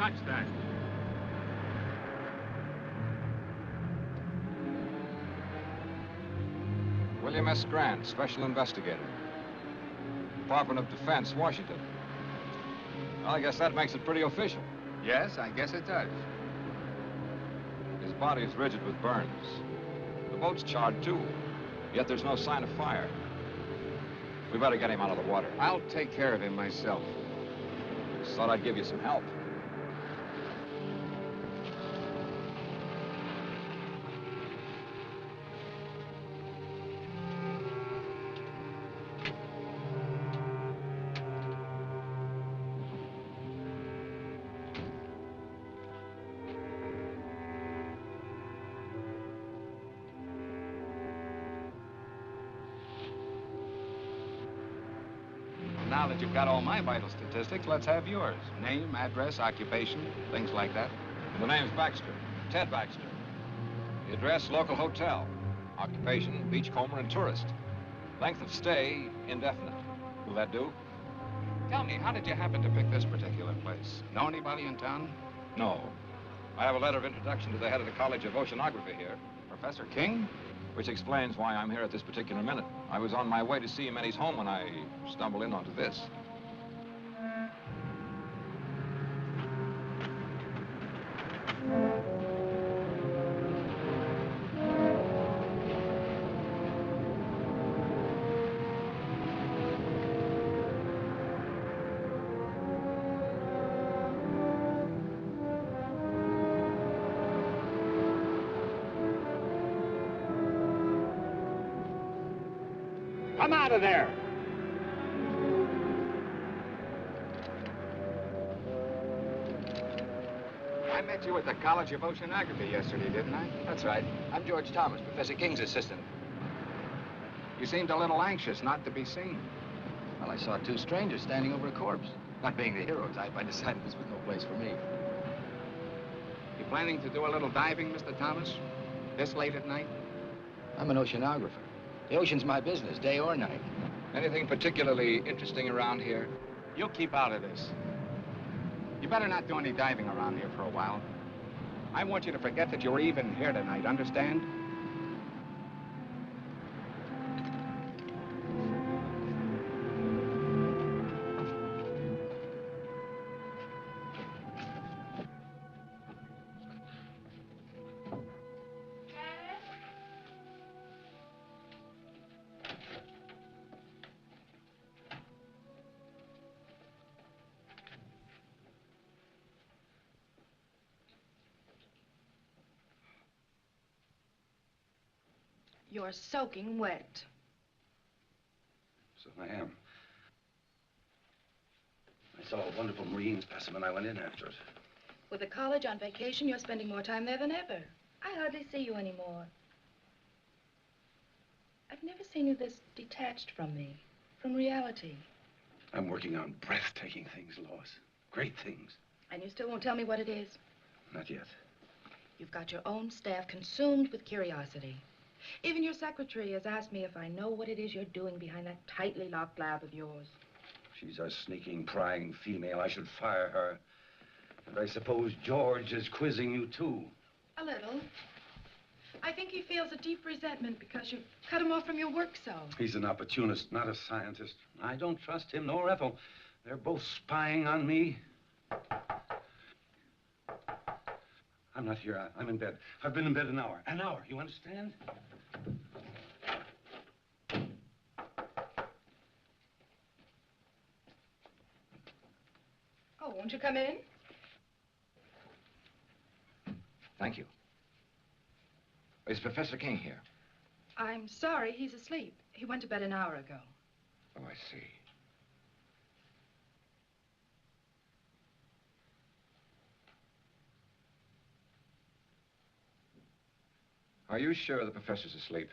Watch that. William S. Grant, Special Investigator. Department of Defense, Washington. Well, I guess that makes it pretty official. Yes, I guess it does. His body is rigid with burns. The boat's charred, too. Yet there's no sign of fire. We better get him out of the water. I'll take care of him myself. Just thought I'd give you some help. Now that you've got all my vital statistics, let's have yours. Name, address, occupation, things like that. The name's Baxter. Ted Baxter. The address, local hotel. Occupation, beachcomber and tourist. Length of stay, indefinite. Will that do? Tell me, how did you happen to pick this particular place? Know anybody in town? No. I have a letter of introduction to the head of the College of Oceanography here. Professor King? Which explains why I'm here at this particular minute. I was on my way to see him at his home when I stumbled in onto this. Come out of there! I met you at the College of Oceanography yesterday, didn't I? That's right. I'm George Thomas, Professor King's assistant. You seemed a little anxious not to be seen. Well, I saw two strangers standing over a corpse. Not being the hero type, I decided this was no place for me. You planning to do a little diving, Mr. Thomas? This late at night? I'm an oceanographer. The ocean's my business, day or night. Anything particularly interesting around here? You'll keep out of this. You better not do any diving around here for a while. I want you to forget that you're even here tonight, understand? You're soaking wet. So I am. I saw a wonderful marine specimen. I went in after it. With the college on vacation, you're spending more time there than ever. I hardly see you anymore. I've never seen you this detached from me, from reality. I'm working on breathtaking things, Lois. Great things. And you still won't tell me what it is? Not yet. You've got your own staff consumed with curiosity. Even your secretary has asked me if I know what it is you're doing behind that tightly locked lab of yours. She's a sneaking, prying female. I should fire her. And I suppose George is quizzing you, too. A little. I think he feels a deep resentment because you've cut him off from your work so. He's an opportunist, not a scientist. I don't trust him nor Ethel. They're both spying on me. I'm not here. I'm in bed. I've been in bed an hour. An hour, you understand? Oh, won't you come in? Thank you. Is Professor King here? I'm sorry, he's asleep. He went to bed an hour ago. Oh, I see. Are you sure the professor's asleep?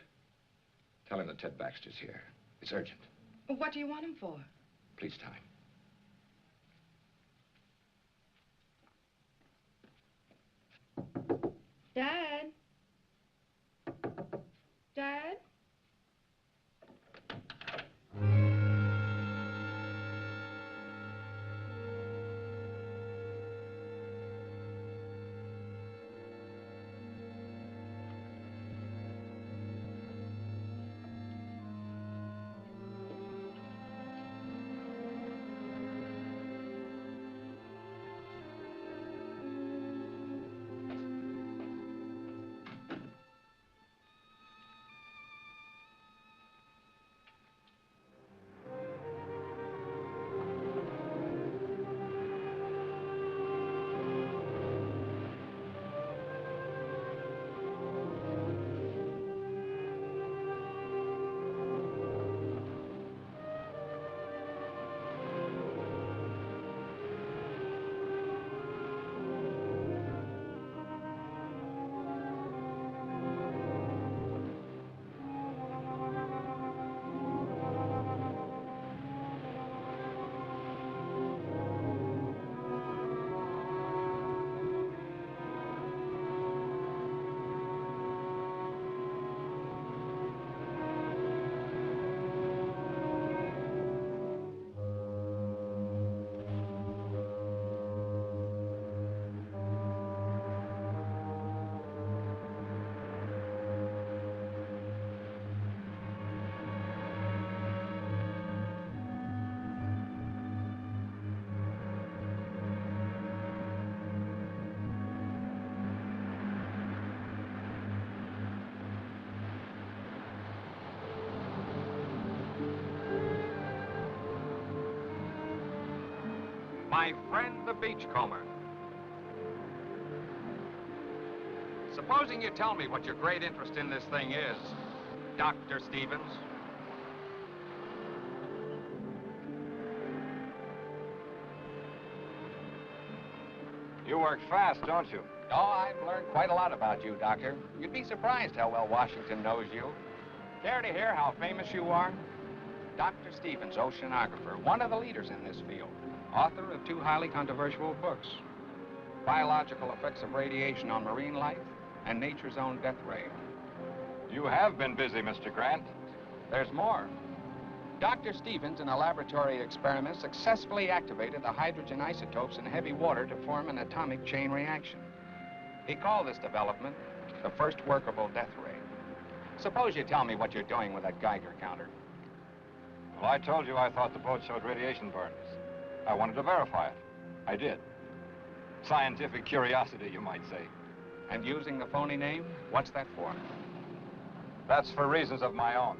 Tell him that Ted Baxter's here. It's urgent. Well, what do you want him for? Please tell him. Dad? Dad? my friend the beachcomber. Supposing you tell me what your great interest in this thing is, Dr. Stevens. You work fast, don't you? Oh, I've learned quite a lot about you, Doctor. You'd be surprised how well Washington knows you. Care to hear how famous you are? Dr. Stevens, oceanographer, one of the leaders in this field. Author of 2 highly controversial books. Biological Effects of Radiation on Marine Life and Nature's Own Death Ray. You have been busy, Mr. Grant. There's more. Dr. Stevens, in a laboratory experiment, successfully activated the hydrogen isotopes in heavy water to form an atomic chain reaction. He called this development the first workable death ray. Suppose you tell me what you're doing with that Geiger counter. Well, I told you I thought the boat showed radiation burns. I wanted to verify it. I did. Scientific curiosity, you might say. And using the phony name, what's that for? That's for reasons of my own.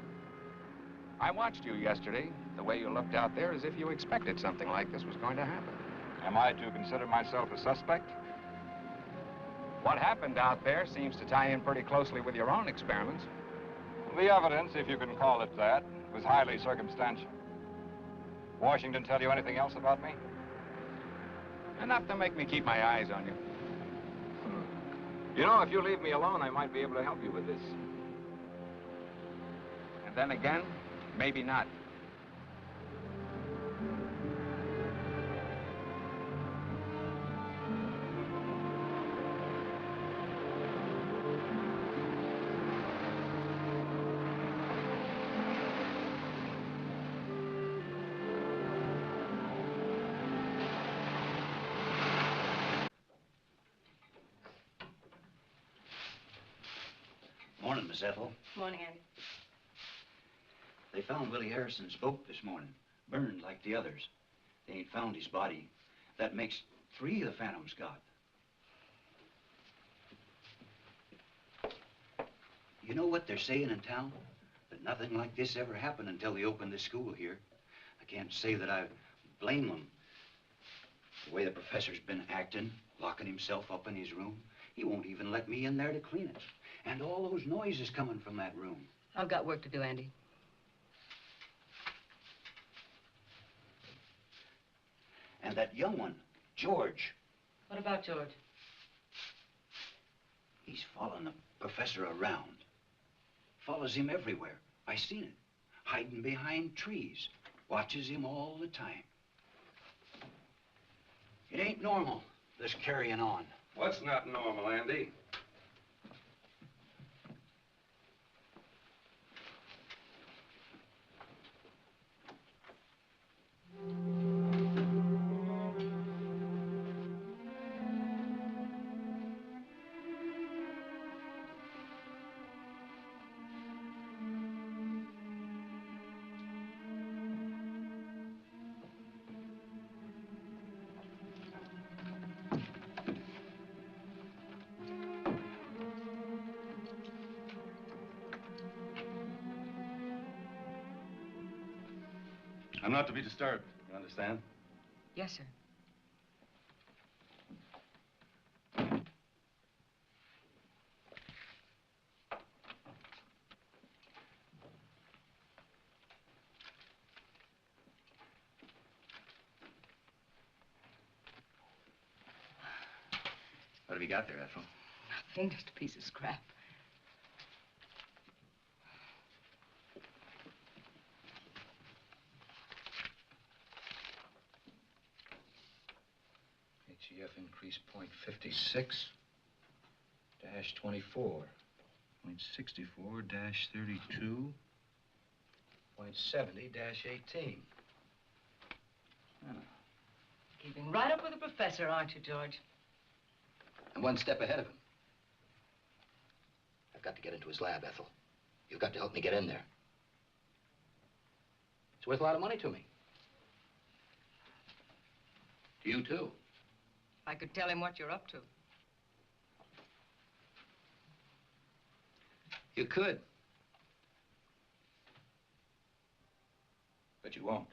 I watched you yesterday. The way you looked out there as if you expected something like this was going to happen. Am I to consider myself a suspect? What happened out there seems to tie in pretty closely with your own experiments. The evidence, if you can call it that, was highly circumstantial. Washington tell you anything else about me? Enough to make me keep my eyes on you. You know, if you leave me alone, I might be able to help you with this. And then again, maybe not. Morning, Miss Ethel. Morning, Andy. They found Willie Harrison's boat this morning, burned like the others. They ain't found his body. That makes 3 the Phantom's got. You know what they're saying in town? That nothing like this ever happened until they opened this school here. I can't say that I blame them. The way the professor's been acting, locking himself up in his room. He won't even let me in there to clean it. And all those noises coming from that room. I've got work to do, Andy. And that young one, George. What about George? He's following the professor around. Follows him everywhere. I seen it. Hiding behind trees. Watches him all the time. It ain't normal, this carrying on. What's not normal, Andy? I'm not to be disturbed, you understand? Yes, sir. What have you got there, Ethel? Nothing, just a piece of scrap. HEF increase 0.56 dash 24. 0.64 dash 32. 0.70 dash 18. Keeping right up with the professor, aren't you, George? I'm one step ahead of him. I've got to get into his lab, Ethel. You've got to help me get in there. It's worth a lot of money to me. To you, too. I could tell him what you're up to. You could. But you won't.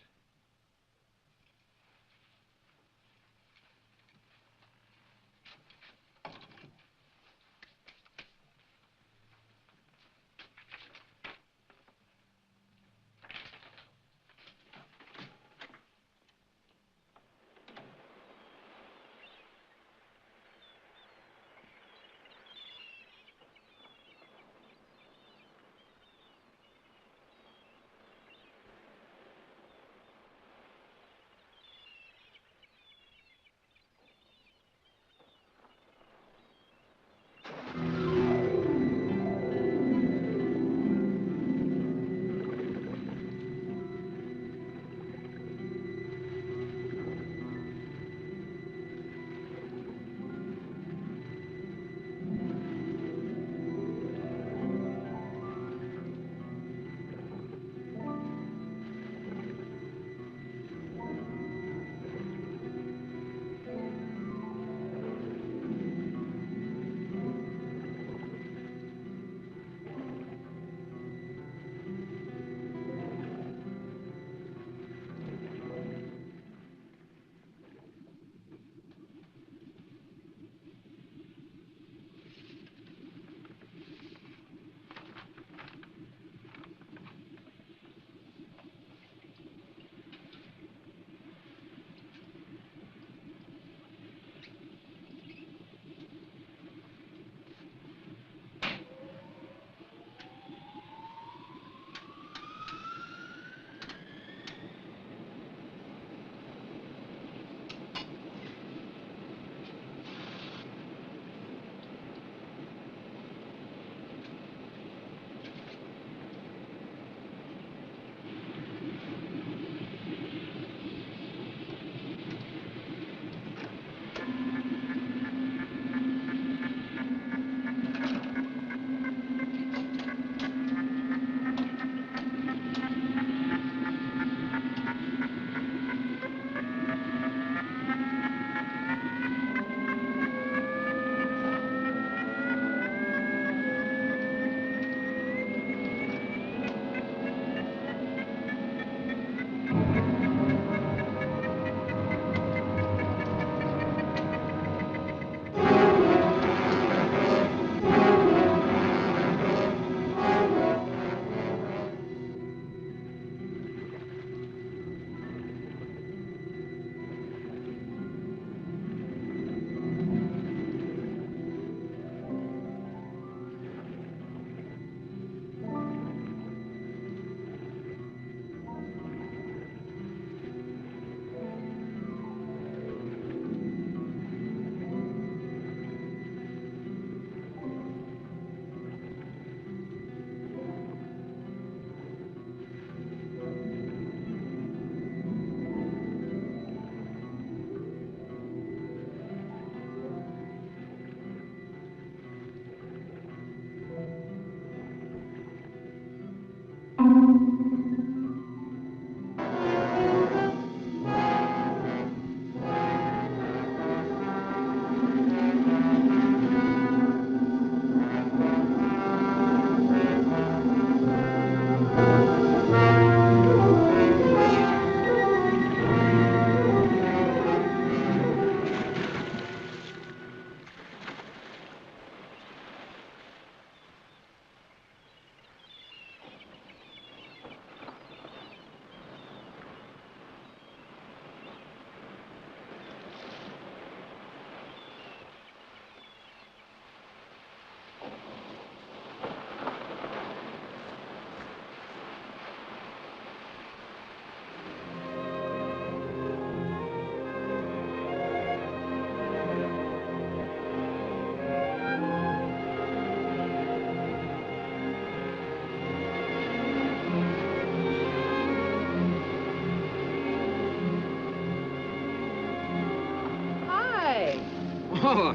Oh,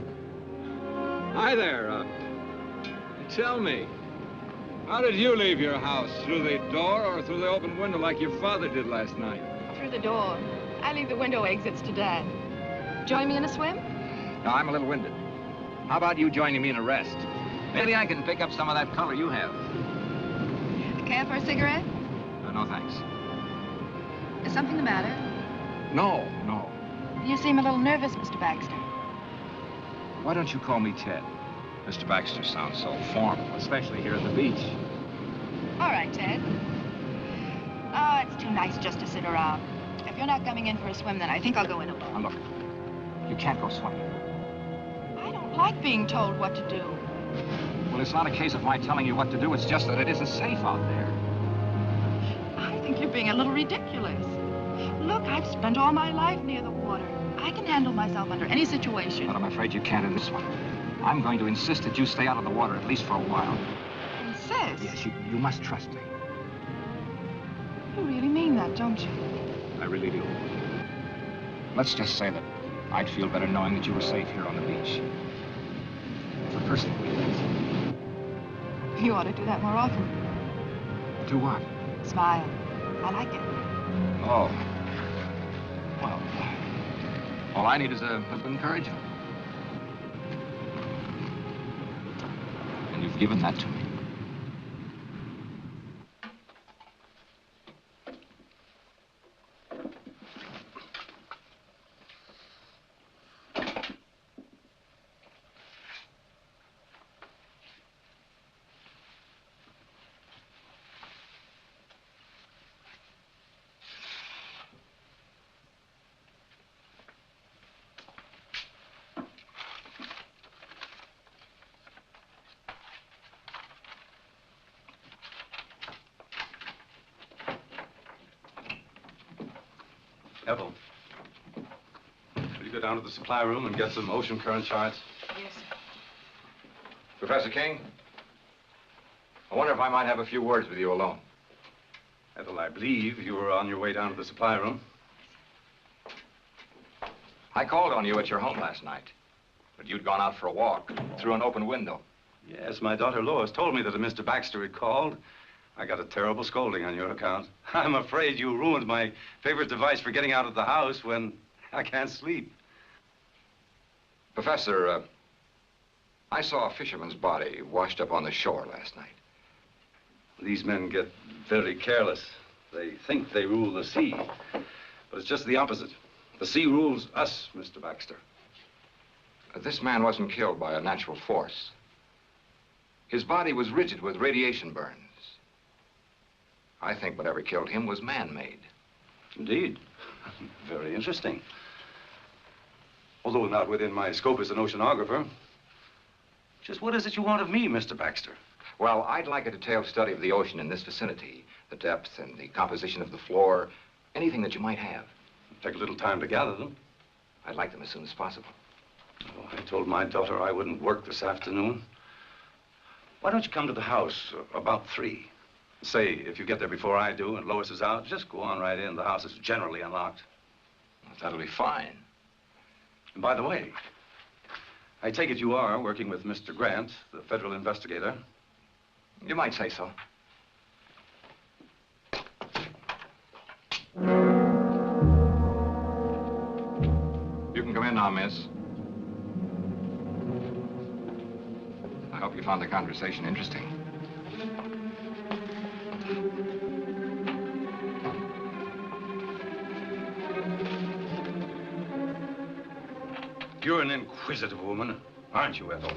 hi there. Tell me, how did you leave your house? Through the door or through the open window like your father did last night? Through the door. I leave the window exits to Dad. Join me in a swim? No, I'm a little winded. How about you joining me in a rest? Maybe I can pick up some of that color you have. Care for a cigarette? No, thanks. Is something the matter? No. You seem a little nervous, Mr. Baxter. Why don't you call me Ted? Mr. Baxter sounds so formal, especially here at the beach. All right, Ted. Oh, it's too nice just to sit around. If you're not coming in for a swim, then I think I'll go in alone. Now, look, you can't go swimming. I don't like being told what to do. Well, it's not a case of my telling you what to do. It's just that it isn't safe out there. I think you're being a little ridiculous. Look, I've spent all my life near the water. I can handle myself under any situation. But I'm afraid you can't in this one. I'm going to insist that you stay out of the water, at least for a while. Insist? Yes, you must trust me. You really mean that, don't you? I really do. Let's just say that I'd feel better knowing that you were safe here on the beach. For personal reasons. You ought to do that more often. Do what? Smile. I like it. Oh. Well, all I need is a little encouragement. And you've given that to me. Ethel, will you go down to the supply room and get some ocean current charts? Yes, sir. Professor King, I wonder if I might have a few words with you alone. Ethel, I believe you were on your way down to the supply room. I called on you at your home last night, but you'd gone out for a walk through an open window. Yes, my daughter Lois told me that a Mr. Baxter had called. I got a terrible scolding on your account. I'm afraid you ruined my favorite device for getting out of the house when I can't sleep. Professor, I saw a fisherman's body washed up on the shore last night. These men get very careless. They think they rule the sea, but it's just the opposite. The sea rules us, Mr. Baxter. This man wasn't killed by a natural force. His body was rigid with radiation burns. I think whatever killed him was man-made. Indeed. Very interesting. Although not within my scope as an oceanographer. Just what is it you want of me, Mr. Baxter? Well, I'd like a detailed study of the ocean in this vicinity, the depth and the composition of the floor, anything that you might have. Take a little time to gather them. I'd like them as soon as possible. Oh, I told my daughter I wouldn't work this afternoon. Why don't you come to the house about 3? Say, if you get there before I do and Lois is out, just go on right in. The house is generally unlocked. Well, that'll be fine. And by the way, I take it you are working with Mr. Grant, the federal investigator. You might say so. You can come in now, miss. I hope you found the conversation interesting. You're an inquisitive woman, aren't you, Ethel?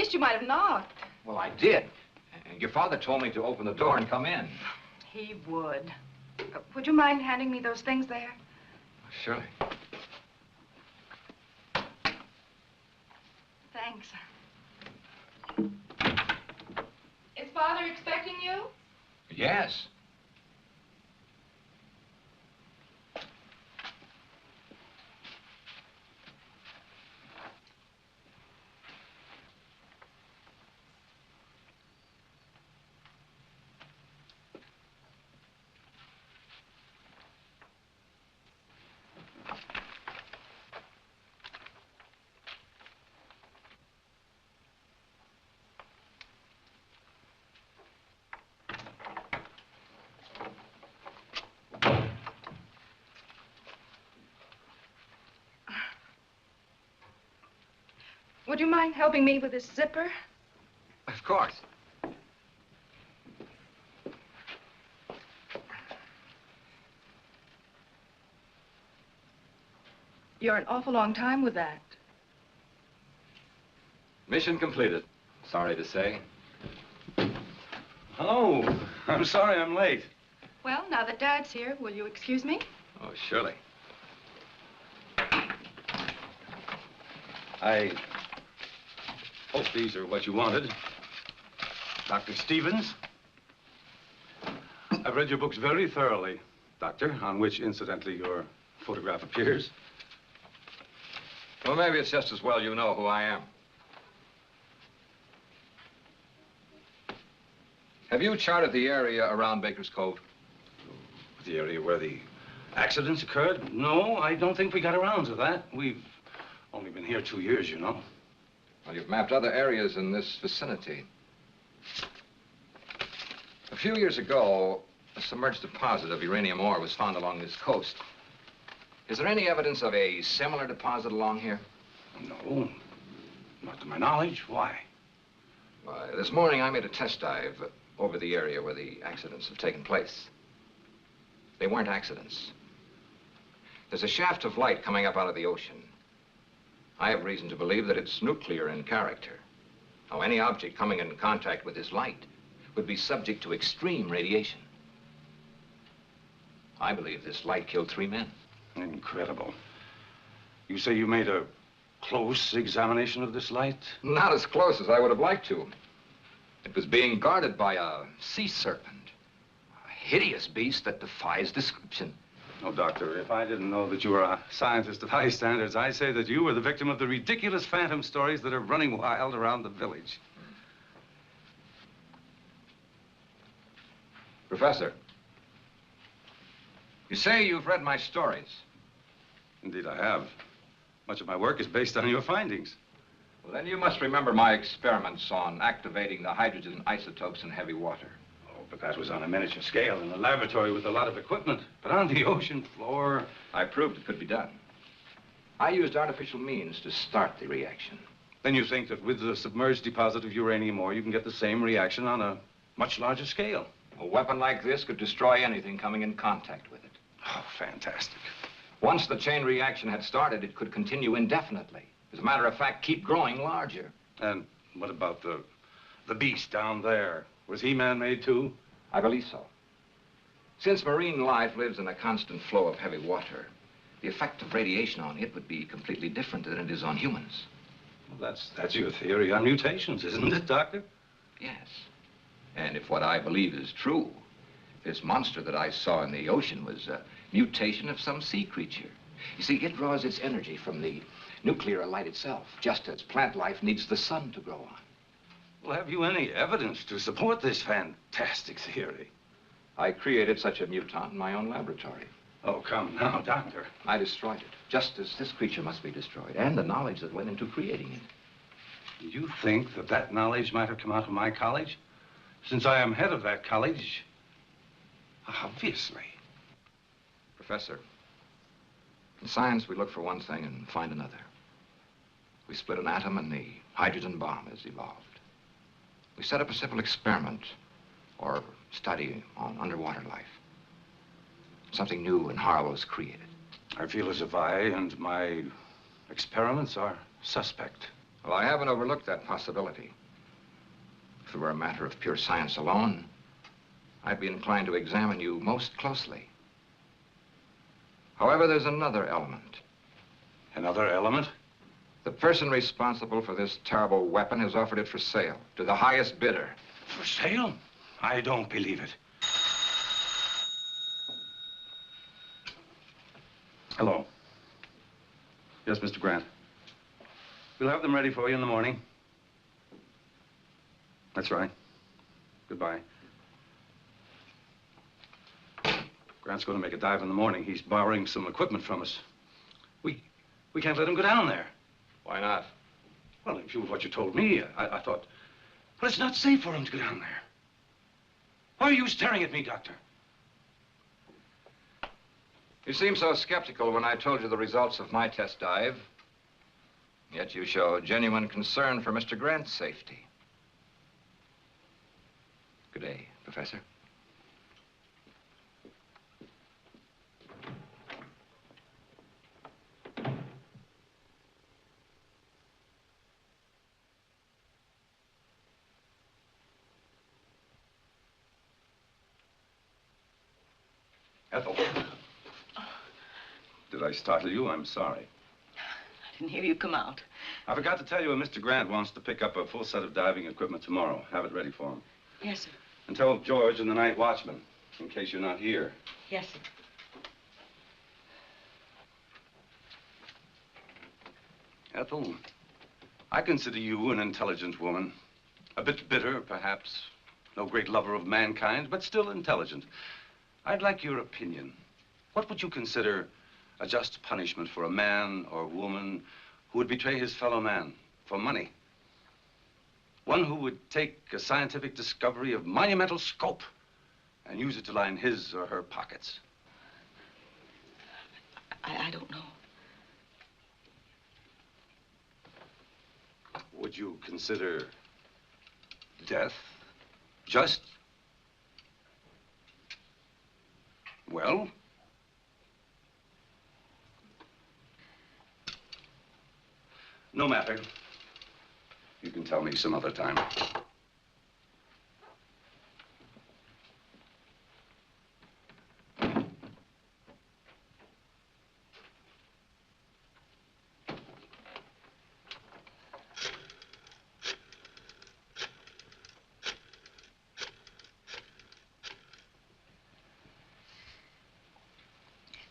least you might have knocked. Well, I did. And your father told me to open the door and come in. He would. Would you mind handing me those things there? Surely. Thanks. Is Father expecting you? Yes. Would you mind helping me with this zipper? Of course. You're an awful long time with that. Mission completed. Sorry to say. Hello. I'm sorry I'm late. Well, now that Dad's here, will you excuse me? Oh, surely. I hope these are what you wanted. Dr. Stevens. I've read your books very thoroughly, Doctor, on which, incidentally, your photograph appears. Well, maybe it's just as well you know who I am. Have you charted the area around Baker's Cove? The area where the accidents occurred? No, I don't think we got around to that. We've only been here 2 years, you know. Well, you've mapped other areas in this vicinity. A few years ago, a submerged deposit of uranium ore was found along this coast. Is there any evidence of a similar deposit along here? No, not to my knowledge. Why? Why, this morning I made a test dive over the area where the accidents have taken place. They weren't accidents. There's a shaft of light coming up out of the ocean. I have reason to believe that it's nuclear in character. Now, any object coming in contact with this light would be subject to extreme radiation. I believe this light killed 3 men. Incredible. You say you made a close examination of this light? Not as close as I would have liked to. It was being guarded by a sea serpent, a hideous beast that defies description. Oh, Doctor, if I didn't know that you were a scientist of high standards, I'd say that you were the victim of the ridiculous phantom stories that are running wild around the village. Professor, you say you've read my stories. Indeed, I have. Much of my work is based on your findings. Well, then you must remember my experiments on activating the hydrogen isotopes in heavy water. Oh, but that was on a miniature scale in a laboratory with a lot of equipment. But on the ocean floor... I proved it could be done. I used artificial means to start the reaction. Then you think that with the submerged deposit of uranium ore, you can get the same reaction on a much larger scale? A weapon like this could destroy anything coming in contact with it. Oh, fantastic. Once the chain reaction had started, it could continue indefinitely. As a matter of fact, keep growing larger. And what about the beast down there? Was he man-made too? I believe so. Since marine life lives in a constant flow of heavy water, the effect of radiation on it would be completely different than it is on humans. Well, that's your theory on mutations, isn't it, Doctor? Yes. And if what I believe is true, this monster that I saw in the ocean was a mutation of some sea creature. You see, it draws its energy from the nuclear light itself, just as plant life needs the sun to grow on. Well, have you any evidence to support this fantastic theory? I created such a mutant in my own laboratory. Oh, come now, Doctor. I destroyed it, just as this creature must be destroyed, and the knowledge that went into creating it. You think that that knowledge might have come out of my college? Since I am head of that college, obviously. Professor, in science, we look for one thing and find another. We split an atom and the hydrogen bomb has evolved. We set up a simple experiment or study on underwater life. Something new and horrible is created. I feel as if I and my experiments are suspect. Well, I haven't overlooked that possibility. If it were a matter of pure science alone, I'd be inclined to examine you most closely. However, there's another element. Another element? The person responsible for this terrible weapon has offered it for sale to the highest bidder. For sale? I don't believe it. Hello. Yes, Mr. Grant. We'll have them ready for you in the morning. That's right. Goodbye. Grant's going to make a dive in the morning. He's borrowing some equipment from us. We can't let him go down there. Why not? Well, in view of what you told me, I thought... Well, it's not safe for him to go down there. Why are you staring at me, Doctor? You seemed so skeptical when I told you the results of my test dive. Yet you show genuine concern for Mr. Grant's safety. Good day, Professor. Ethel. Did I startle you? I'm sorry. I didn't hear you come out. I forgot to tell you, Mr. Grant wants to pick up a full set of diving equipment tomorrow. Have it ready for him. Yes, sir. And tell George and the night watchman, in case you're not here. Yes, sir. Ethel, I consider you an intelligent woman. A bit bitter, perhaps. No great lover of mankind, but still intelligent. I'd like your opinion. What would you consider a just punishment for a man or woman who would betray his fellow man for money? One who would take a scientific discovery of monumental scope and use it to line his or her pockets. I don't know. Would you consider death just? Well? No matter. You can tell me some other time.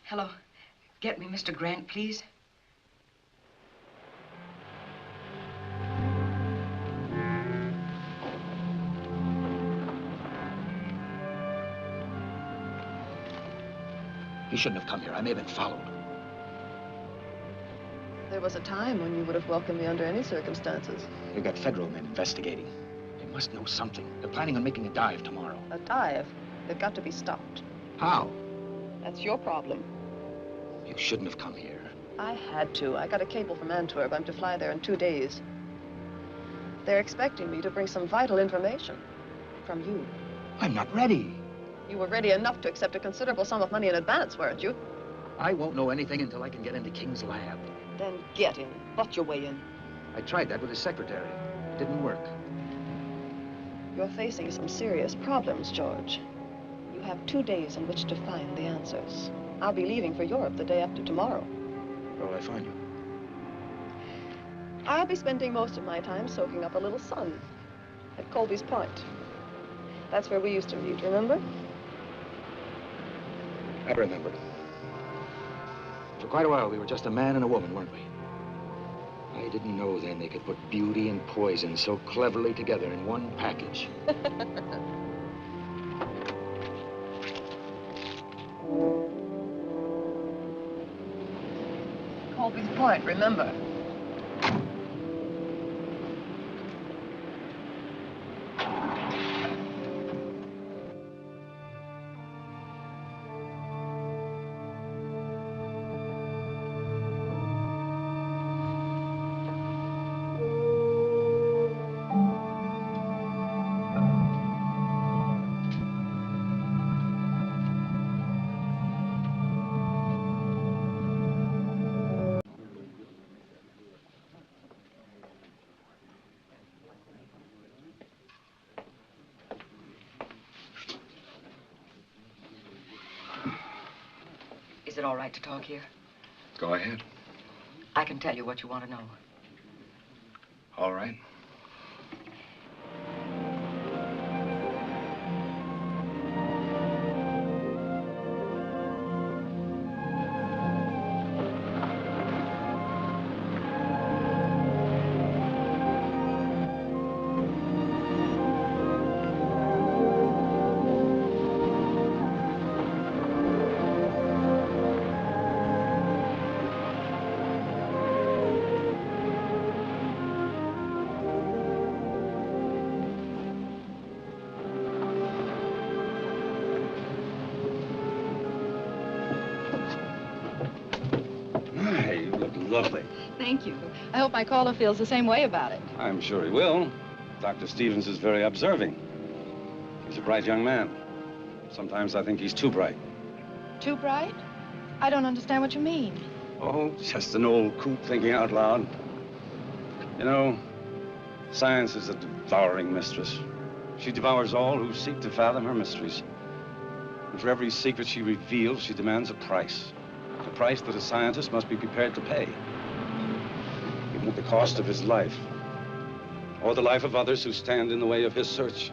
Hello. Get me Mr. Grant, please. You shouldn't have come here. I may have been followed. There was a time when you would have welcomed me under any circumstances. They've got federal men investigating. They must know something. They're planning on making a dive tomorrow. A dive? They've got to be stopped. How? That's your problem. You shouldn't have come here. I had to. I got a cable from Antwerp. I'm to fly there in 2 days. They're expecting me to bring some vital information from you. I'm not ready. You were ready enough to accept a considerable sum of money in advance, weren't you? I won't know anything until I can get into King's lab. Then get in. Butt your way in. I tried that with his secretary. It didn't work. You're facing some serious problems, George. You have 2 days in which to find the answers. I'll be leaving for Europe the day after tomorrow. Where will I find you? I'll be spending most of my time soaking up a little sun at Colby's Point. That's where we used to meet, remember? I remember. For quite a while, we were just a man and a woman, weren't we? I didn't know then they could put beauty and poison so cleverly together in one package. Colby's Point, remember? Is it all right to talk here? Go ahead. I can tell you what you want to know. All right. Hey, you look lovely. Thank you. I hope my caller feels the same way about it. I'm sure he will. Dr. Stevens is very observing. He's a bright young man. Sometimes I think he's too bright. Too bright? I don't understand what you mean. Oh, just an old coot thinking out loud. You know, science is a devouring mistress. She devours all who seek to fathom her mysteries. And for every secret she reveals, she demands a price. A price that a scientist must be prepared to pay. Even at the cost of his life. Or the life of others who stand in the way of his search.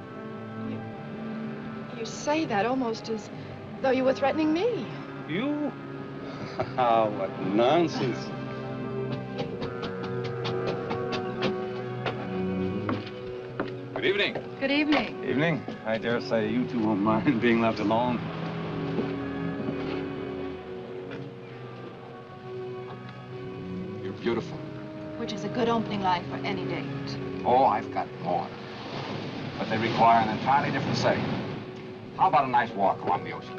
You say that almost as though you were threatening me. You? What nonsense. Good evening. Good evening. Evening. I dare say you two won't mind being left alone. You're beautiful. Which is a good opening line for any date. Oh, I've got more. But they require an entirely different setting. How about a nice walk along the ocean?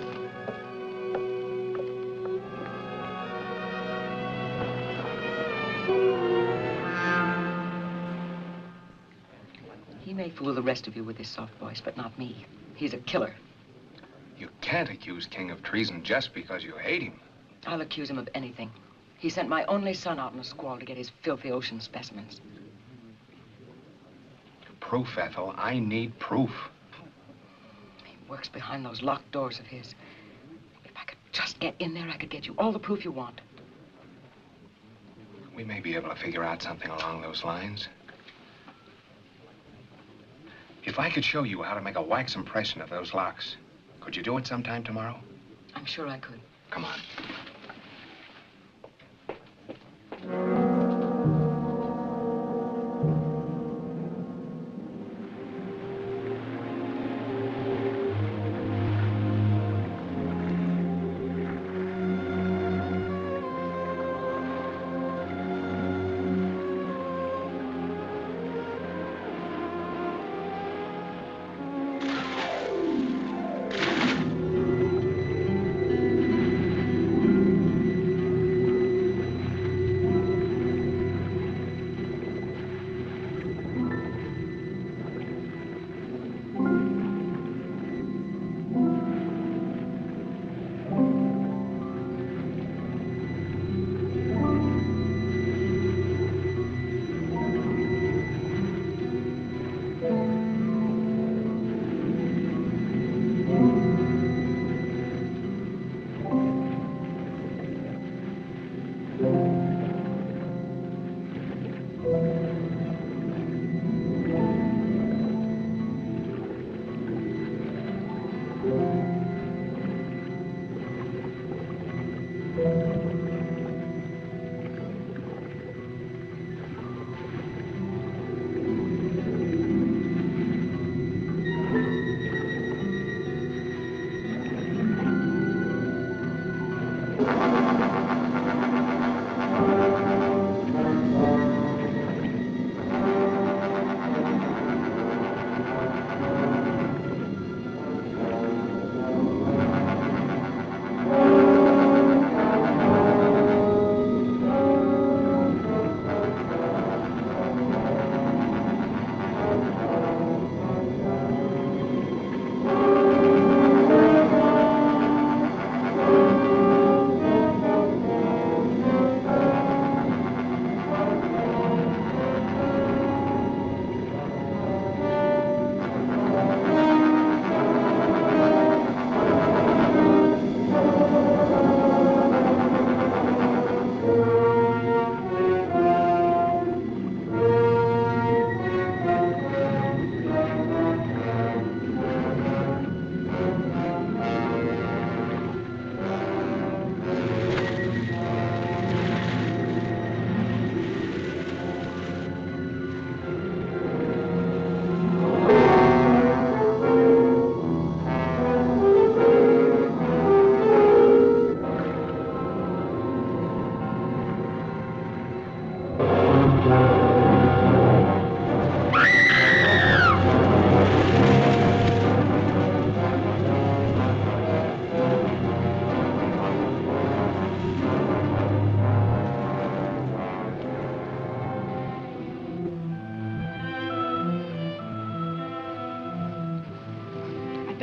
He may fool the rest of you with his soft voice, but not me. He's a killer. You can't accuse King of treason just because you hate him. I'll accuse him of anything. He sent my only son out in a squall to get his filthy ocean specimens. Proof, Ethel. I need proof. He works behind those locked doors of his. If I could just get in there, I could get you all the proof you want. We may be able to figure out something along those lines. If I could show you how to make a wax impression of those locks, could you do it sometime tomorrow? I'm sure I could. Come on.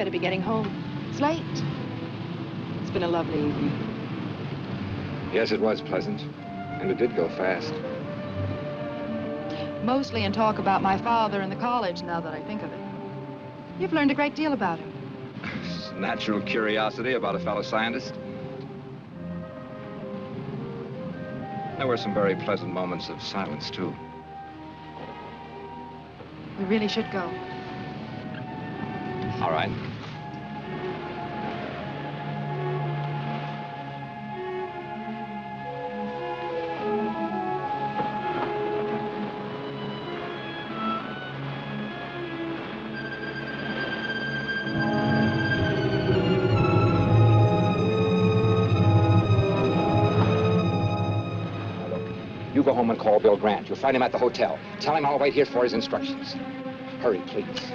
better be getting home. It's late. It's been a lovely evening. Yes, it was pleasant. And it did go fast. Mostly in talk about my father and the college, now that I think of it. You've learned a great deal about him. Natural curiosity about a fellow scientist. There were some very pleasant moments of silence, too. We really should go. All right. You go home and call Bill Grant. You'll find him at the hotel. Tell him I'll wait here for his instructions. Hurry, please.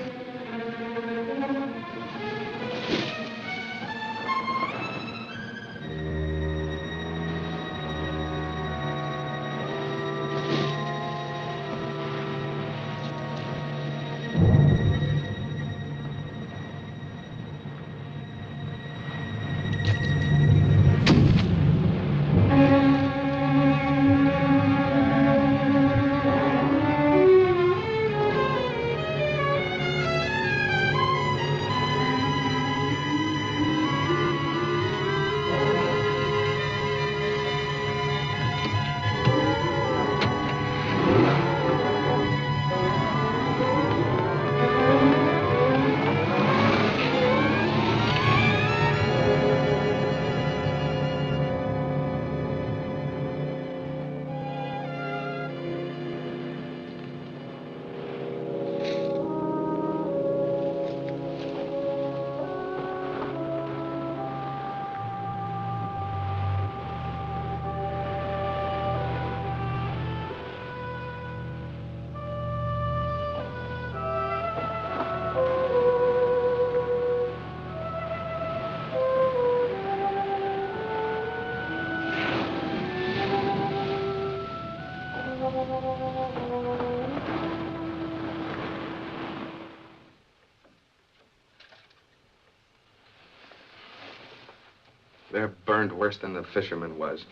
They're burned worse than the fisherman was.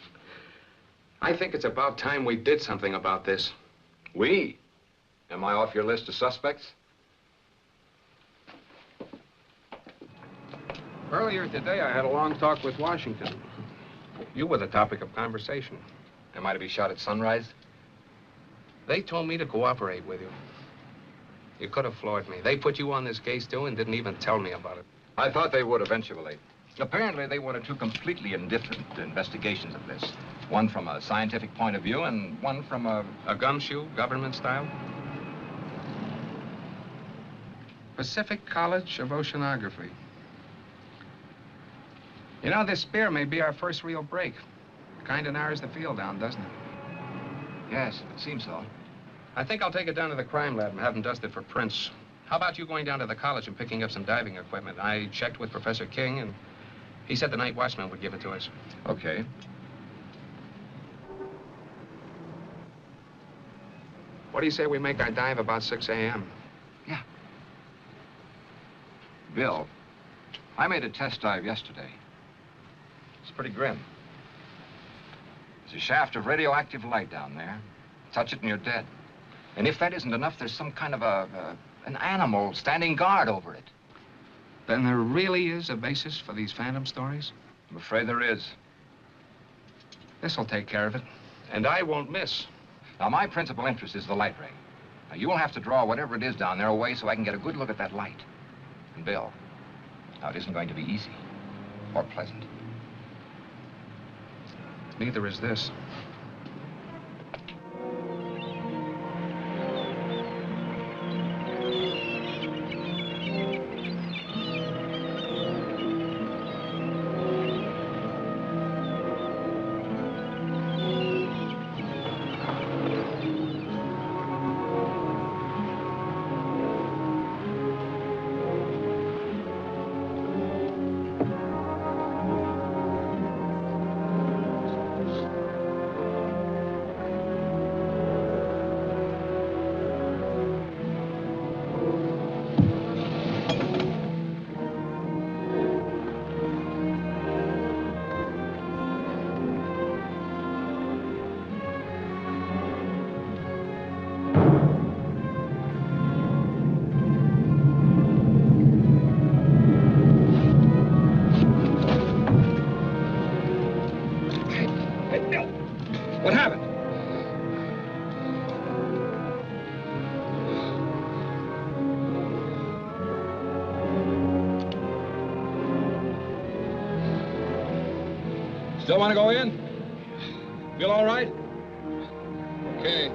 I think it's about time we did something about this. We? Am I off your list of suspects? Earlier today, I had a long talk with Washington. You were the topic of conversation. Am I to be shot at sunrise? They told me to cooperate with you. You could have floored me. They put you on this case, too, and didn't even tell me about it. I thought they would eventually. Apparently, they wanted two completely indifferent investigations of this. One from a scientific point of view and one from a gumshoe, government style? Pacific College of Oceanography. You know, this spear may be our first real break. Kind of narrows the field down, doesn't it? Yes, it seems so. I think I'll take it down to the crime lab and have them dust it for prints. How about you going down to the college and picking up some diving equipment? I checked with Professor King, and he said the night watchman would give it to us. Okay. What do you say we make our dive about 6 a.m.? Yeah. Bill, I made a test dive yesterday. It's pretty grim. There's a shaft of radioactive light down there. Touch it and you're dead. And if that isn't enough, there's some kind of an animal standing guard over it. Then there really is a basis for these phantom stories? I'm afraid there is. This'll take care of it. And I won't miss. Now, my principal interest is the light ray. Now, you'll have to draw whatever it is down there away so I can get a good look at that light. And Bill, now, it isn't going to be easy or pleasant. Neither is this. Still want to go in? Feel all right? Okay.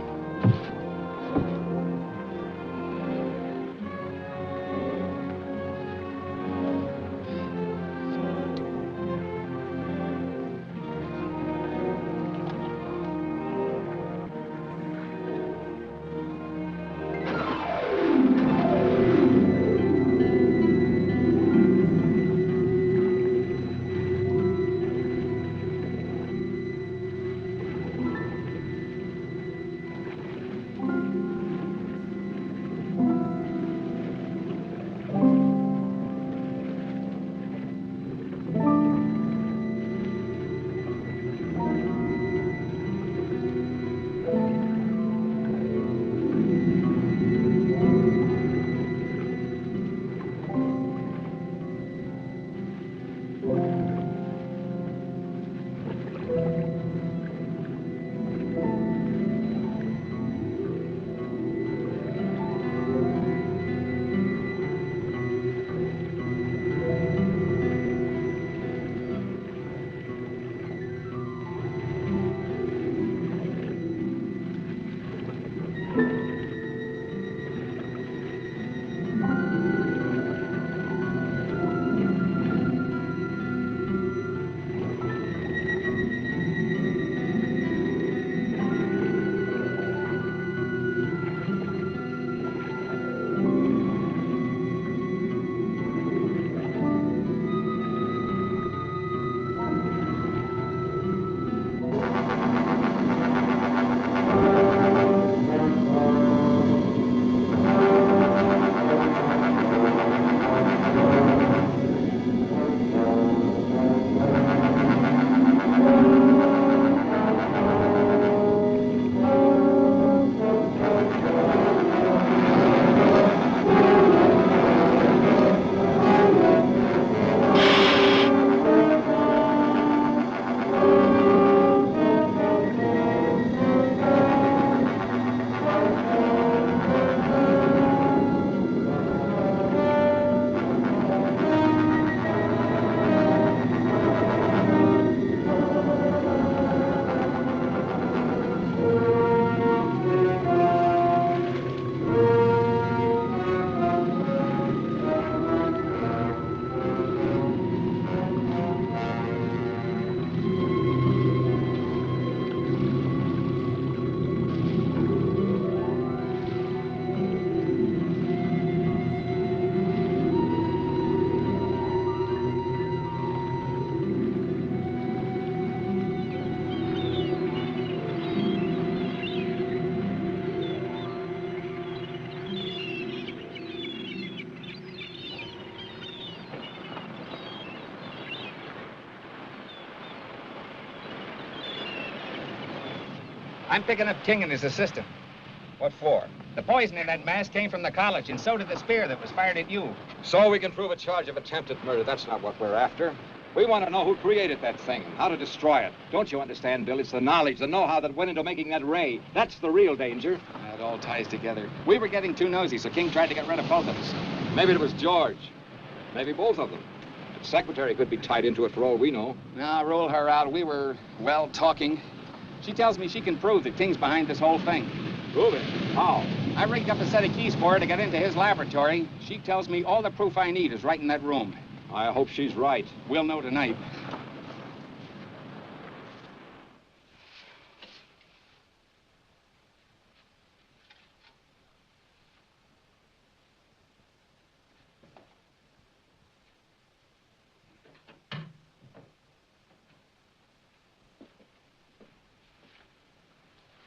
I'm picking up King and his assistant. What for? The poison in that mask came from the college, and so did the spear that was fired at you. So we can prove a charge of attempted murder. That's not what we're after. We want to know who created that thing and how to destroy it. Don't you understand, Bill? It's the knowledge, the know-how that went into making that ray. That's the real danger. It all ties together. We were getting too nosy, so King tried to get rid of both of us. Maybe it was George. Maybe both of them. The secretary could be tied into it for all we know. Now, rule her out. We were, well, talking. She tells me she can prove that King's behind this whole thing. Prove it? How? I rigged up a set of keys for her to get into his laboratory. She tells me all the proof I need is right in that room. I hope she's right. We'll know tonight.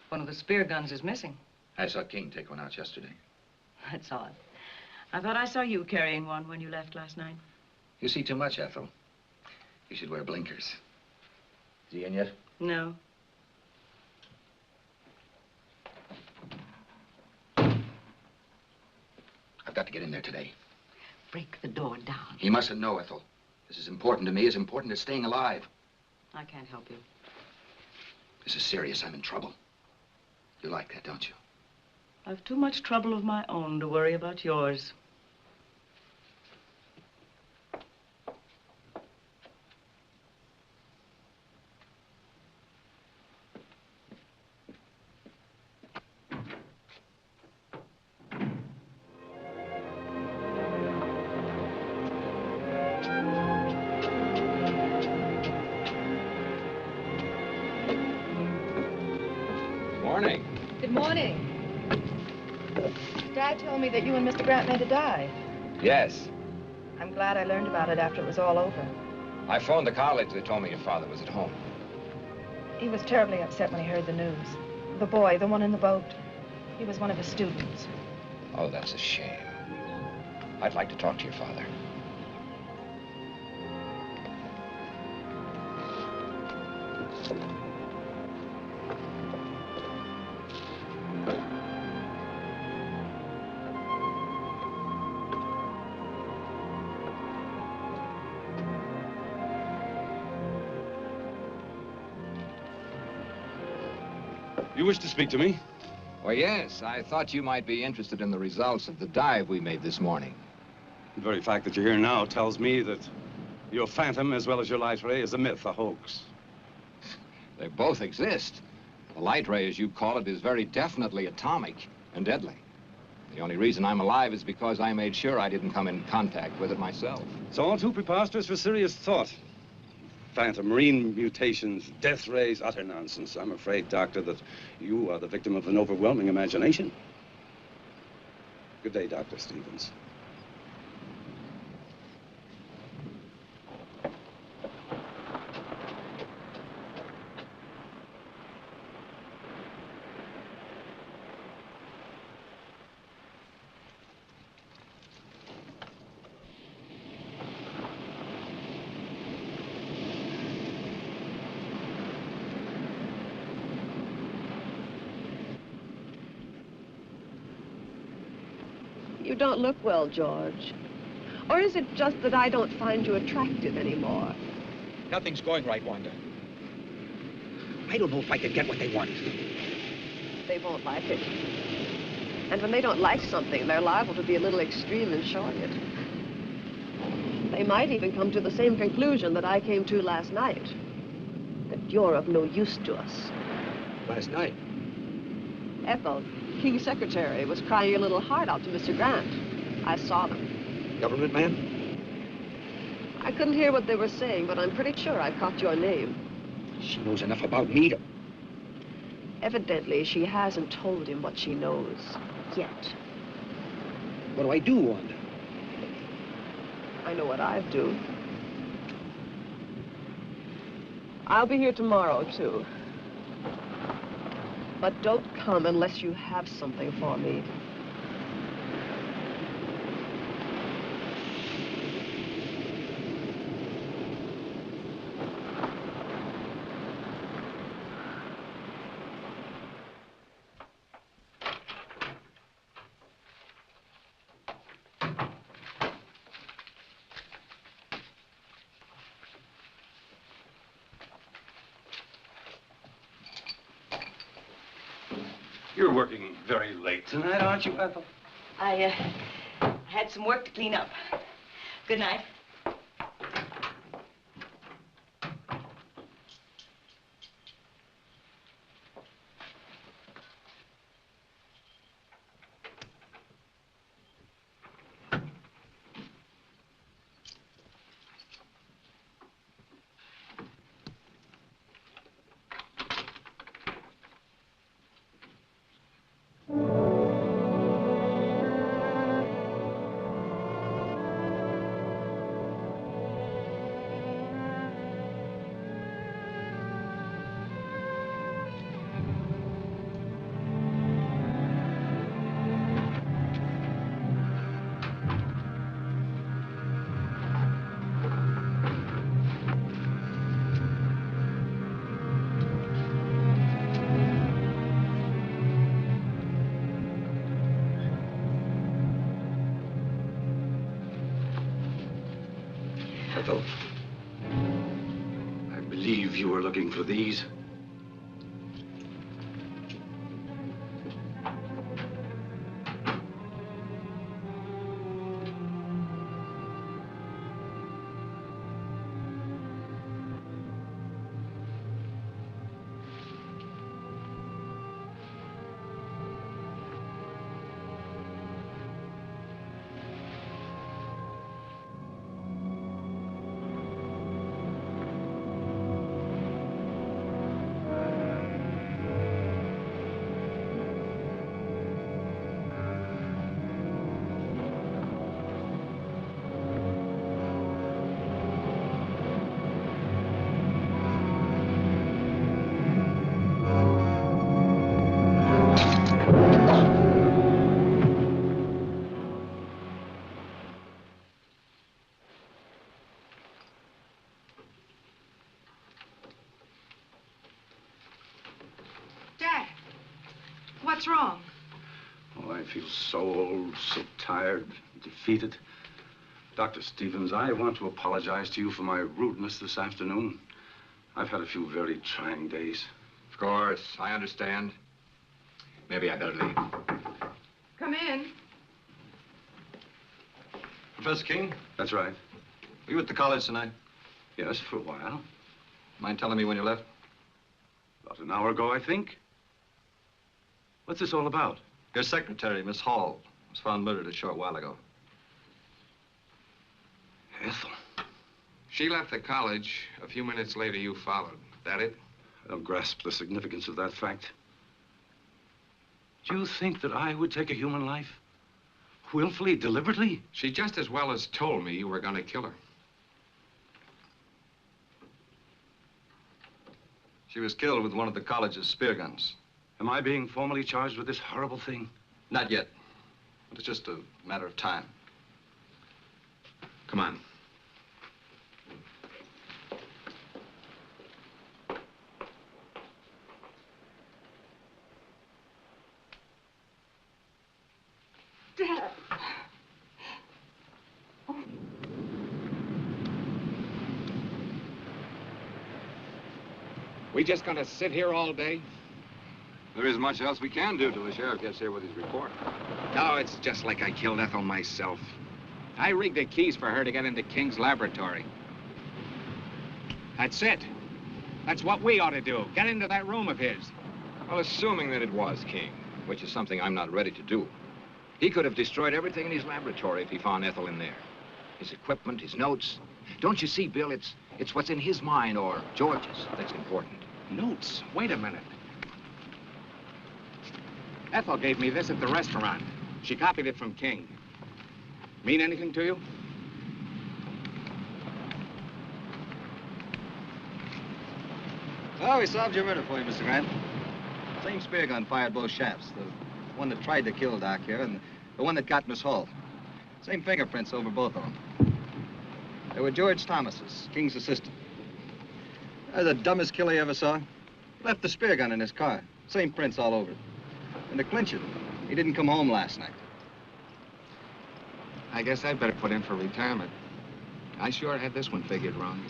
One of the spear guns is missing. I saw King take one out yesterday. That's odd. I thought I saw you carrying one when you left last night. You see too much, Ethel. You should wear blinkers. Is he in yet? No. I've got to get in there today. Break the door down. He mustn't know, Ethel. This is important to me, as important as staying alive. I can't help you. This is serious. I'm in trouble. You like that, don't you? I've too much trouble of my own to worry about yours. morning. Dad told me that you and Mr. Grant made a dive. Yes. I'm glad I learned about it after it was all over. I phoned the college. They told me your father was at home. He was terribly upset when he heard the news. The boy, the one in the boat, he was one of his students. Oh, that's a shame. I'd like to talk to your father. You wish to speak to me? Well, yes. I thought you might be interested in the results of the dive we made this morning. The very fact that you're here now tells me that your phantom, as well as your light ray, is a myth, a hoax. They both exist. The light ray, as you call it, is very definitely atomic and deadly. The only reason I'm alive is because I made sure I didn't come in contact with it myself. It's all too preposterous for serious thought. Phantom, marine mutations, death rays, utter nonsense. I'm afraid, Doctor, that you are the victim of an overwhelming imagination. Good day, Dr. Stevens. You don't look well, George. Or is it just that I don't find you attractive anymore? Nothing's going right, Wanda. I don't know if I can get what they want. They won't like it. And when they don't like something, they're liable to be a little extreme in showing it. They might even come to the same conclusion that I came to last night. That you're of no use to us. Last night? Ethel, King's secretary, was crying a little heart out to Mr. Grant. I saw them. Government man? I couldn't hear what they were saying, but I'm pretty sure I caught your name. She knows enough about me to... Evidently, she hasn't told him what she knows yet. What do I do, Wanda? I know what I'd do. I'll be here tomorrow, too. But don't come unless you have something for me. You're working very late tonight, aren't you, Ethel? I had some work to clean up. Good night. Ethel, I believe you were looking for these. What's wrong? Oh, I feel so old, so tired, defeated. Dr. Stevens, I want to apologize to you for my rudeness this afternoon. I've had a few very trying days. Of course, I understand. Maybe I better leave. Come in. Professor King? That's right. Were you at the college tonight? Yes, for a while. Mind telling me when you left? About an hour ago, I think. What's this all about? Your secretary, Miss Hall, was found murdered a short while ago. Ethel. She left the college. A few minutes later, you followed. That it? I don't grasp the significance of that fact. Do you think that I would take a human life? Willfully, deliberately? She just as well as told me you were going to kill her. She was killed with one of the college's spear guns. Am I being formally charged with this horrible thing? Not yet. But it's just a matter of time. Come on. Dad. We just gonna sit here all day? There isn't much else we can do till the sheriff gets here with his report. No, it's just like I killed Ethel myself. I rigged the keys for her to get into King's laboratory. That's it. That's what we ought to do. Get into that room of his. Well, assuming that it was King, which is something I'm not ready to do, he could have destroyed everything in his laboratory if he found Ethel in there. His equipment, his notes. Don't you see, Bill, it's what's in his mind or George's that's important. Notes? Wait a minute. Ethel gave me this at the restaurant. She copied it from King. Mean anything to you? Oh, we solved your murder for you, Mr. Grant. Same spear gun fired both shafts. The one that tried to kill Doc here and the one that got Miss Hall. Same fingerprints over both of them. They were George Thomas's, King's assistant. The dumbest killer you ever saw. Left the spear gun in his car. Same prints all over it. And to clinch it, he didn't come home last night. I guess I'd better put in for retirement. I sure had this one figured wrong.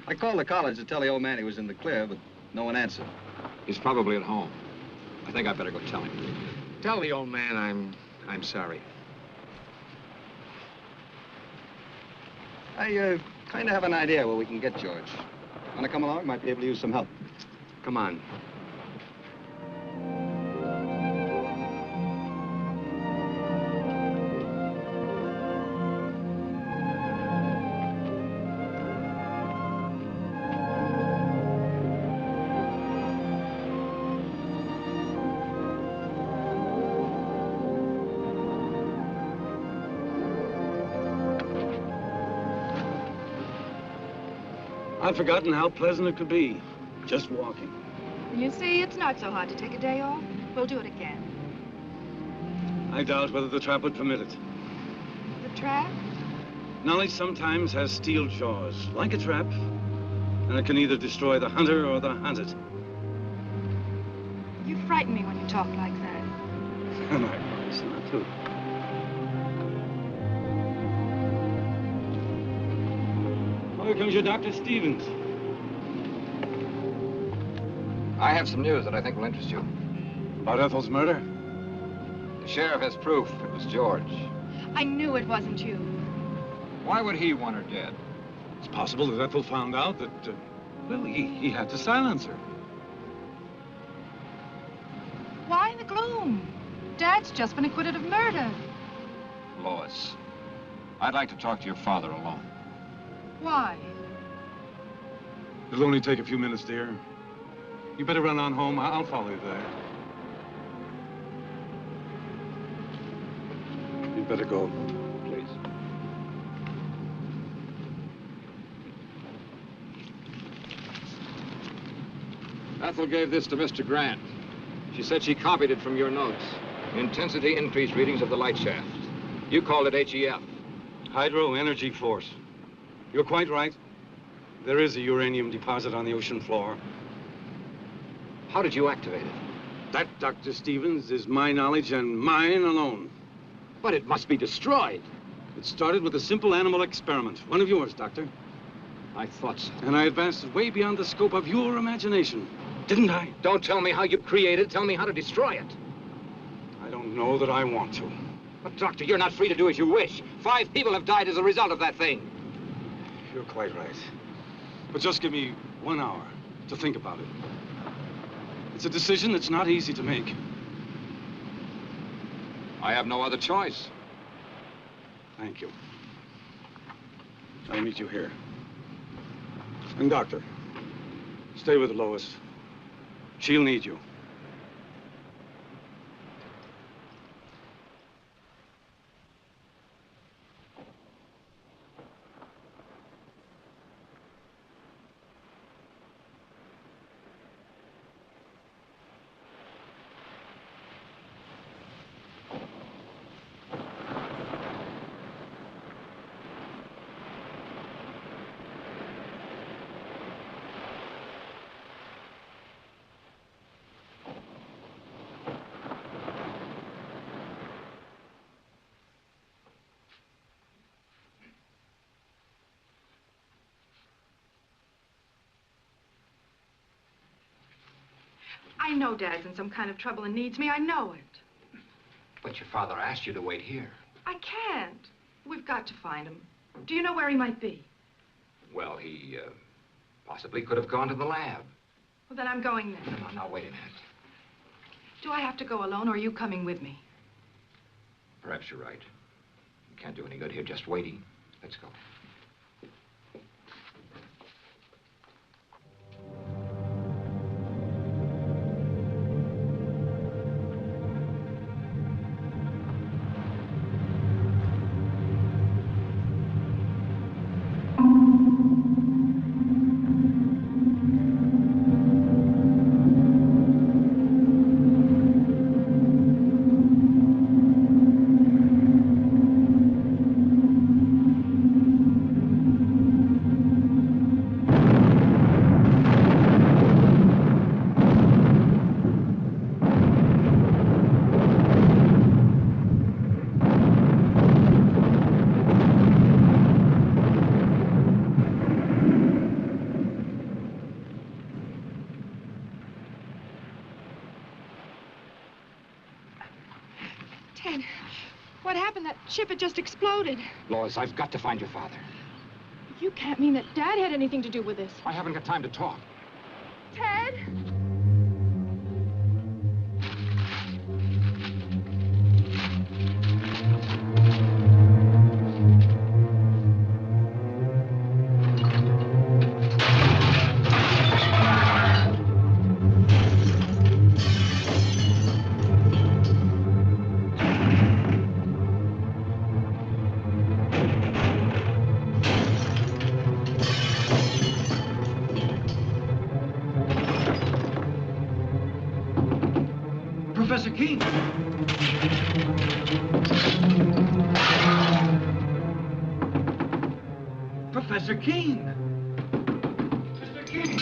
I called the college to tell the old man he was in the clear, but no one answered. He's probably at home. I think I'd better go tell him. Tell the old man I'm sorry. I kind of have an idea where we can get George. Want to come along? Might be able to use some help. Come on. I'd forgotten how pleasant it could be, just walking. You see, it's not so hard to take a day off. We'll do it again. I doubt whether the trap would permit it. The trap? Knowledge sometimes has steel jaws, like a trap, and it can either destroy the hunter or the hunted. You frighten me when you talk like that. My promise not to. Oh, here comes your Dr. Stevens. I have some news that I think will interest you. About Ethel's murder? The sheriff has proof it was George. I knew it wasn't you. Why would he want her dead? It's possible that Ethel found out that, well, he had to silence her. Why the gloom? Dad's just been acquitted of murder. Lois, I'd like to talk to your father alone. Why? It'll only take a few minutes, dear. You better run on home. I'll follow you there. You'd better go, please. Ethel gave this to Mr. Grant. She said she copied it from your notes. Intensity increase readings of the light shaft. You called it HEF. Hydro energy force. You're quite right. There is a uranium deposit on the ocean floor. How did you activate it? That, Dr. Stevens, is my knowledge and mine alone. But it must be destroyed. It started with a simple animal experiment. One of yours, Doctor. I thought so. And I advanced it way beyond the scope of your imagination. Didn't I? Don't tell me how you created it. Tell me how to destroy it. I don't know that I want to. But, Doctor, you're not free to do as you wish. 5 people have died as a result of that thing. You're quite right. But just give me 1 hour to think about it. It's a decision that's not easy to make. I have no other choice. Thank you. I'll meet you here. And, Doctor, stay with Lois. She'll need you. I know Dad's in some kind of trouble and needs me. I know it. But your father asked you to wait here. I can't. We've got to find him. Do you know where he might be? Well, he possibly could have gone to the lab. Well, then I'm going now. Now, wait a minute. Do I have to go alone, or are you coming with me? Perhaps you're right. You can't do any good here just waiting. Let's go. Ted, what happened? That ship had just exploded. Lois, I've got to find your father. You can't mean that Dad had anything to do with this. I haven't got time to talk. Ted? Professor King! Professor King! Mr. King!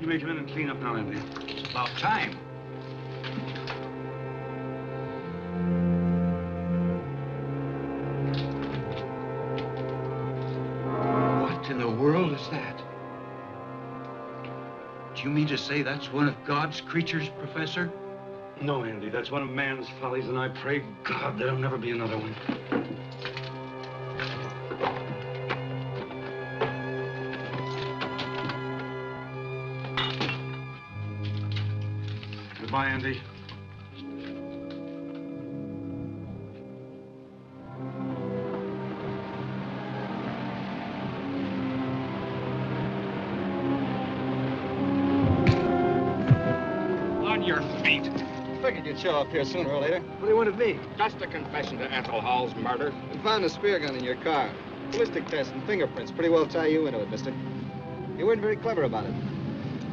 You may come in and clean up now, Andy. It's about time. What in the world is that? Do you mean to say that's one of God's creatures, Professor? No, Andy, that's one of man's follies, and I pray God there'll never be another one. Goodbye, Andy. Your feet. Figured you'd show up here sooner or later. What do you want of me? Just a confession to Ethel Hall's murder. We found a spear gun in your car. Ballistic test and fingerprints pretty well tie you into it, mister. You weren't very clever about it.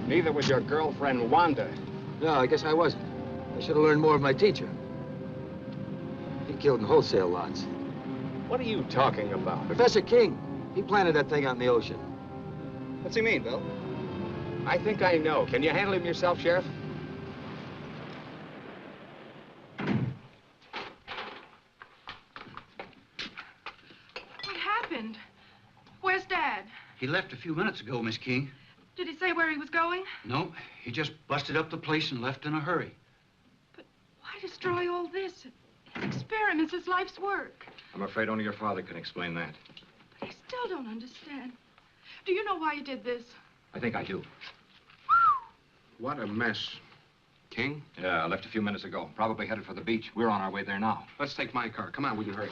Neither was your girlfriend, Wanda. No, I guess I wasn't. I should have learned more of my teacher. He killed in wholesale lots. What are you talking about? Professor King, he planted that thing out in the ocean. What's he mean, Bill? I think I know. Can you handle him yourself, Sheriff? What happened? Where's Dad? He left a few minutes ago, Miss King. Did he say where he was going? No, he just busted up the place and left in a hurry. But why destroy all this? His experiments, his life's work. I'm afraid only your father can explain that. But I still don't understand. Do you know why you did this? I think I do. What a mess. King? Yeah, I left a few minutes ago. Probably headed for the beach. We're on our way there now. Let's take my car. Come on, we can hurry.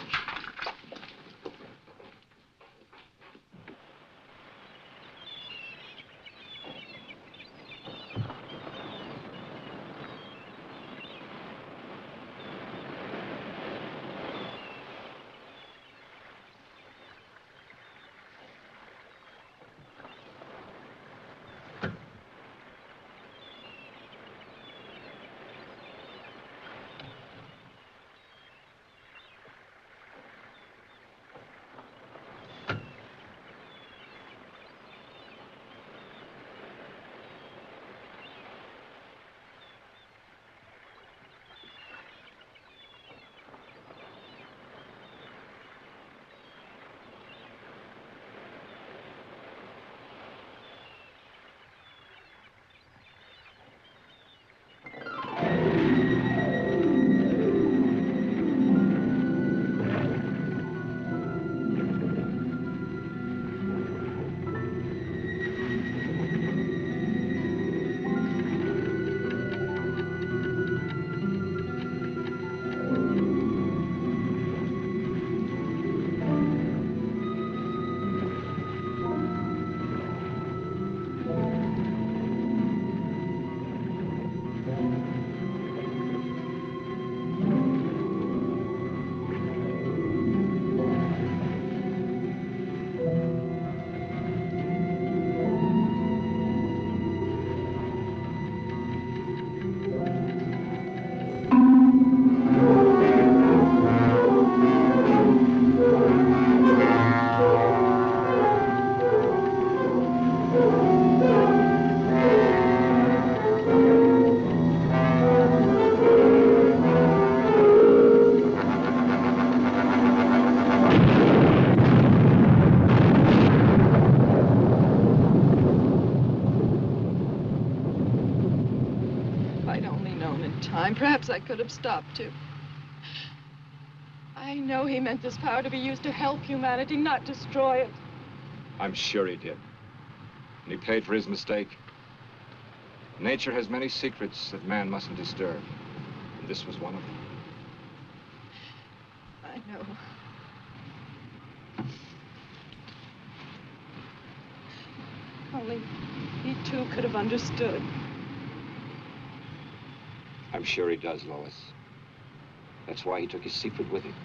Perhaps I could have stopped him. I know he meant this power to be used to help humanity, not destroy it. I'm sure he did. And he paid for his mistake. Nature has many secrets that man mustn't disturb. And this was one of them. I know. Only he too could have understood. I'm sure he does, Lois. That's why he took his secret with him.